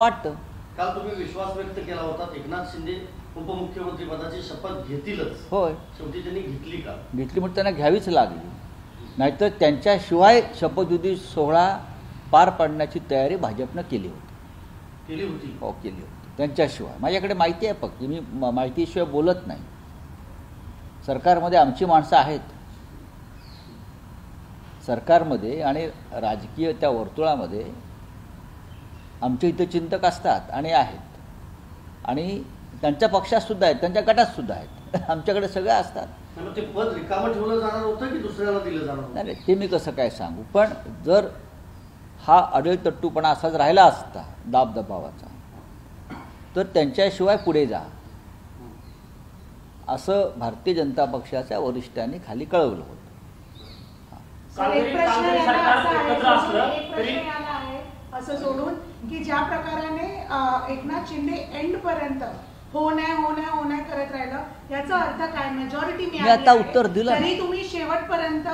वाटतं. काल तुम्ही विश्वास व्यक्त केला होता एकनाथ शिंदे उपमुख्यमंत्री पदाची शपथ घेतीलच. होय, शेवटी त्यांनी घेतली का? घेतली म्हणून त्यांना घ्यावीच लागली. नाहीतर त्यांच्याशिवाय शपथविधी सोहळा पार पाडण्याची तयारी भाजपनं केली होती. केली होती. हो, केली होती. त्यांच्याशिवाय माझ्याकडे माहिती आहे, फक्त मी माहितीशिवाय बोलत नाही. सरकारमध्ये आमची माणसं आहेत. सरकारमध्ये आणि राजकीय त्या वर्तुळामध्ये आमचे इथे चिंतक असतात आणि आहेत, आणि त्यांच्या पक्षात सुद्धा आहेत, त्यांच्या गटात सुद्धा आहेत. आमच्याकडे सगळे असतात. ते पद रिकामं ठेवलं जाणार होतं की दुसऱ्याला दिलं जाणार होतं? नाही, ते मी कसं काय सांगू. पण जर हा अडळतट्टूपणा असाच राहिला असता, दाबदबावाचा, तर त्यांच्याशिवाय पुढे जा असं भारतीय जनता पक्षाच्या वरिष्ठांनी खाली कळवलं होतं. असं सोडून की ज्या प्रकाराने एकनाथ शिंदे एंड पर्यंत हो नाही करत राहिलं, याचा अर्थ काय? मेजॉरिटी मी आता उत्तर दिलं. तरी तुम्ही शेवटपर्यंत